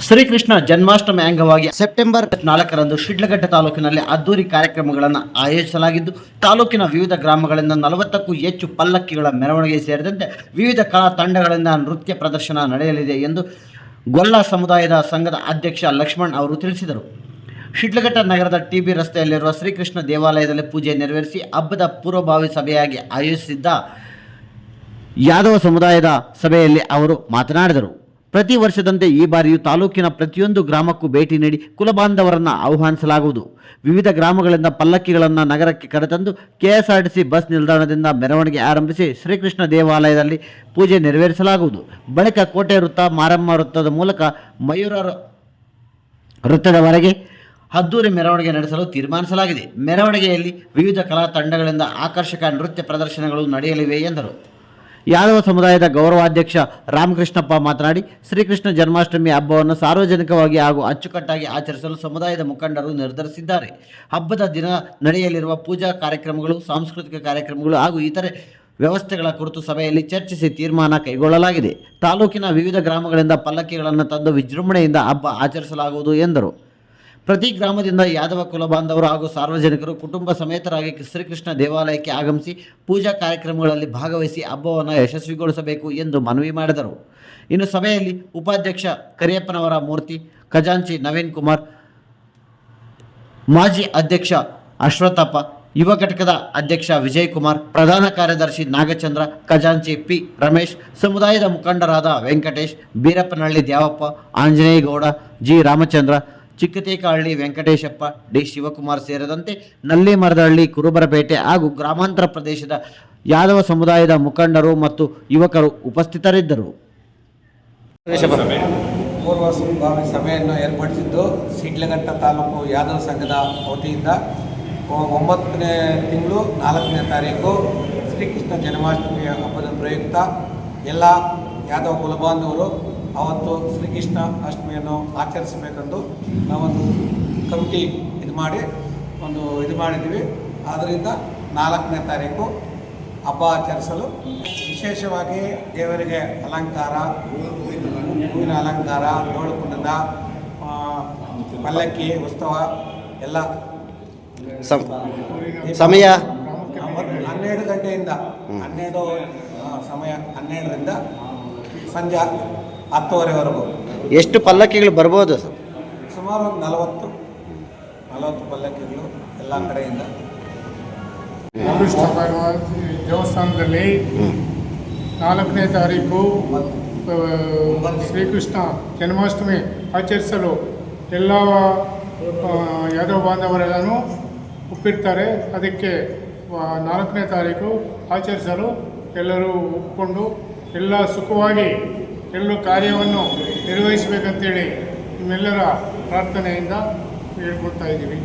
ಶ್ರೀಕೃಷ್ಣ ಜನ್ಮಾಷ್ಟಮಿ ಅಂಗವಾಗಿ ಸೆಪ್ಟೆಂಬರ್ 4ರಂದು ಶಿಡ್ಲಘಟ್ಟ ತಾಲೂಕಿನಲ್ಲಿ ಅದ್ದೂರಿ ಕಾರ್ಯಕ್ರಮಗಳನ್ನು ಆಯೋಜಿಸಲಾಗಿದ್ದು, ತಾಲೂಕಿನ ವಿವಿಧ ಗ್ರಾಮಗಳಿಂದ 40ಕ್ಕೂ ಹೆಚ್ಚು ಪಲ್ಲಕ್ಕಿಗಳ ಮೆರವಣಿಗೆ ಸೇರಿದಂತೆ ವಿವಿಧ ಕಲಾ ತಂಡಗಳಿಂದ ನೃತ್ಯ ಪ್ರದರ್ಶನ ನಡೆಯಲಿದೆ ಎಂದು ಗೊಲ್ಲ ಸಮುದಾಯದ ಸಂಘದ ಅಧ್ಯಕ್ಷ ಲಕ್ಷ್ಮಣ್ ಅವರು ತಿಳಿಸಿದರು. ಶಿಡ್ಲಘಟ್ಟ ನಗರದ ಟಿಬಿ ರಸ್ತೆಯಲ್ಲಿರುವ ಶ್ರೀಕೃಷ್ಣ ದೇವಾಲಯದಲ್ಲಿ ಪೂಜೆ ನೆರವೇರಿಸಿ ಹಬ್ಬದ ಪೂರ್ವಭಾವಿ ಸಭೆಯಾಗಿ ಆಯೋಜಿಸಿದ್ದ ಯಾದವ ಸಮುದಾಯದ ಸಭೆಯಲ್ಲಿ ಅವರು ಮಾತನಾಡಿದರು. ಪ್ರತಿ ವರ್ಷದಂತೆ ಈ ಬಾರಿಯೂ ತಾಲೂಕಿನ ಪ್ರತಿಯೊಂದು ಗ್ರಾಮಕ್ಕೂ ಭೇಟಿ ನೀಡಿ ಕುಲಬಾಂಧವರನ್ನು ಆಹ್ವಾನಿಸಲಾಗುವುದು. ವಿವಿಧ ಗ್ರಾಮಗಳಿಂದ ಪಲ್ಲಕ್ಕಿಗಳನ್ನು ನಗರಕ್ಕೆ ಕರೆತಂದು ಕೆಎಸ್ಆರ್ಟಿಸಿ ಬಸ್ ನಿಲ್ದಾಣದಿಂದ ಮೆರವಣಿಗೆ ಆರಂಭಿಸಿ ಶ್ರೀಕೃಷ್ಣ ದೇವಾಲಯದಲ್ಲಿ ಪೂಜೆ ನೆರವೇರಿಸಲಾಗುವುದು. ಬಳಿಕ ಕೋಟೆ ವೃತ್ತ, ಮಾರಮ್ಮ ವೃತ್ತದ ಮೂಲಕ ಮಯೂರ ವೃತ್ತದವರೆಗೆ ಅದ್ದೂರಿ ಮೆರವಣಿಗೆ ನಡೆಸಲು ತೀರ್ಮಾನಿಸಲಾಗಿದೆ. ಮೆರವಣಿಗೆಯಲ್ಲಿ ವಿವಿಧ ಕಲಾ ತಂಡಗಳಿಂದ ಆಕರ್ಷಕ ನೃತ್ಯ ಪ್ರದರ್ಶನಗಳು ನಡೆಯಲಿವೆ ಎಂದರು. ಯಾದವ ಸಮುದಾಯದ ಗೌರವಾಧ್ಯಕ್ಷ ರಾಮಕೃಷ್ಣಪ್ಪ ಮಾತನಾಡಿ, ಶ್ರೀಕೃಷ್ಣ ಜನ್ಮಾಷ್ಟಮಿ ಹಬ್ಬವನ್ನು ಸಾರ್ವಜನಿಕವಾಗಿ ಹಾಗೂ ಅಚ್ಚುಕಟ್ಟಾಗಿ ಆಚರಿಸಲು ಸಮುದಾಯದ ಮುಖಂಡರು ನಿರ್ಧರಿಸಿದ್ದಾರೆ. ಹಬ್ಬದ ದಿನ ನಡೆಯಲಿರುವ ಪೂಜಾ ಕಾರ್ಯಕ್ರಮಗಳು, ಸಾಂಸ್ಕೃತಿಕ ಕಾರ್ಯಕ್ರಮಗಳು ಹಾಗೂ ಇತರೆ ವ್ಯವಸ್ಥೆಗಳ ಕುರಿತು ಸಭೆಯಲ್ಲಿ ಚರ್ಚಿಸಿ ತೀರ್ಮಾನ ಕೈಗೊಳ್ಳಲಾಗಿದೆ. ತಾಲೂಕಿನ ವಿವಿಧ ಗ್ರಾಮಗಳಿಂದ ಪಲ್ಲಕ್ಕಿಗಳನ್ನು ತಂದು ವಿಜೃಂಭಣೆಯಿಂದ ಹಬ್ಬ ಆಚರಿಸಲಾಗುವುದು ಎಂದರು. ಪ್ರತಿ ಗ್ರಾಮದಿಂದ ಯಾದವ ಕುಲ ಬಾಂಧವರು ಹಾಗೂ ಸಾರ್ವಜನಿಕರು ಕುಟುಂಬ ಸಮೇತರಾಗಿ ಶ್ರೀಕೃಷ್ಣ ದೇವಾಲಯಕ್ಕೆ ಆಗಮಿಸಿ ಪೂಜಾ ಕಾರ್ಯಕ್ರಮಗಳಲ್ಲಿ ಭಾಗವಹಿಸಿ ಹಬ್ಬವನ್ನು ಯಶಸ್ವಿಗೊಳಿಸಬೇಕು ಎಂದು ಮನವಿ ಮಾಡಿದರು. ಇನ್ನು ಸಭೆಯಲ್ಲಿ ಉಪಾಧ್ಯಕ್ಷ ಕರಿಯಪ್ಪನವರ ಮೂರ್ತಿ, ಖಜಾಂಚಿ ನವೀನ್ ಕುಮಾರ್, ಮಾಜಿ ಅಧ್ಯಕ್ಷ ಅಶ್ವಥಪ್ಪ, ಯುವ ಘಟಕದ ಅಧ್ಯಕ್ಷ ವಿಜಯ್ ಕುಮಾರ್, ಪ್ರಧಾನ ಕಾರ್ಯದರ್ಶಿ ನಾಗಚಂದ್ರ, ಖಜಾಂಚಿ ಪಿ ರಮೇಶ್, ಸಮುದಾಯದ ಮುಖಂಡರಾದ ವೆಂಕಟೇಶ್, ಬೀರಪ್ಪನಹಳ್ಳಿ ದ್ಯಾವಪ್ಪ, ಆಂಜನೇಯಗೌಡ, ಜಿ ರಾಮಚಂದ್ರ, ಚಿಕ್ಕತೇಕಹಳ್ಳಿ ವೆಂಕಟೇಶಪ್ಪ, ಡಿ ಶಿವಕುಮಾರ್ ಸೇರಿದಂತೆ ನಲ್ಲಿಮರದಹಳ್ಳಿ, ಕುರುಬರಪೇಟೆ ಹಾಗೂ ಗ್ರಾಮಾಂತರ ಪ್ರದೇಶದ ಯಾದವ ಸಮುದಾಯದ ಮುಖಂಡರು ಮತ್ತು ಯುವಕರು ಉಪಸ್ಥಿತರಿದ್ದರು. ಪೂರ್ವಭಾವಿ ಸಭೆಯನ್ನು ಏರ್ಪಡಿಸಿದ್ದು ಶಿಡ್ಲಘಟ್ಟ ತಾಲೂಕು ಯಾದವ ಸಂಘದ ವತಿಯಿಂದ 9ನೇ ತಿಂಗಳು 4ನೇ ತಾರೀಕು ಶ್ರೀಕೃಷ್ಣ ಜನ್ಮಾಷ್ಟಮಿ ಹಬ್ಬದ ಪ್ರಯುಕ್ತ ಎಲ್ಲ ಯಾದವ ಕುಲಬಾಂಧವರು ಅವತ್ತು ಶ್ರೀಕೃಷ್ಣ ಅಷ್ಟಮಿಯನ್ನು ಆಚರಿಸಬೇಕೆಂದು ನಾವೊಂದು ಕಮಿಟಿ ಮಾಡಿದ್ವಿ. ಆದ್ದರಿಂದ 4ನೇ ತಾರೀಕು ಹಬ್ಬ ಆಚರಿಸಲು ವಿಶೇಷವಾಗಿ ದೇವರಿಗೆ ಅಲಂಕಾರ, ಹೂವಿನ ಅಲಂಕಾರ, ಡೋಳುಕುಂಡದ ಪಲ್ಲಕ್ಕಿ ಉತ್ಸವ ಎಲ್ಲ ಸಮಯ 12 ಗಂಟೆಯಿಂದ 12ರಿಂದ ಸಂಜೆ 10:30ವರೆಗೂ. ಎಷ್ಟು ಪಲ್ಲಕ್ಕಿಗಳು ಬರ್ಬೋದು ಸರ್? ಸುಮಾರು 40 ಪಲ್ಲಕ್ಕಿಗಳು ಎಲ್ಲ ಕಡೆಯಿಂದ. ದೇವಸ್ಥಾನದಲ್ಲಿ 4ನೇ ತಾರೀಕು ಶ್ರೀಕೃಷ್ಣ ಜನ್ಮಾಷ್ಟಮಿ ಆಚರಿಸಲು ಎಲ್ಲ ಯಾದವ ಬಾಂಧವರೆಲ್ಲನೂ ಒಪ್ಪಿರ್ತಾರೆ. ಅದಕ್ಕೆ 4ನೇ ತಾರೀಕು ಆಚರಿಸಲು ಎಲ್ಲರೂ ಒಪ್ಪಿಕೊಂಡು ಎಲ್ಲ ಸುಖವಾಗಿ ಎಲ್ಲೂ ಕಾರ್ಯವನ್ನು ನಿರ್ವಹಿಸಬೇಕಂತೇಳಿ ನಿಮ್ಮೆಲ್ಲರ ಪ್ರಾರ್ಥನೆಯಿಂದ ಹೇಳ್ಕೊಳ್ತಾ ಇದ್ದೀವಿ.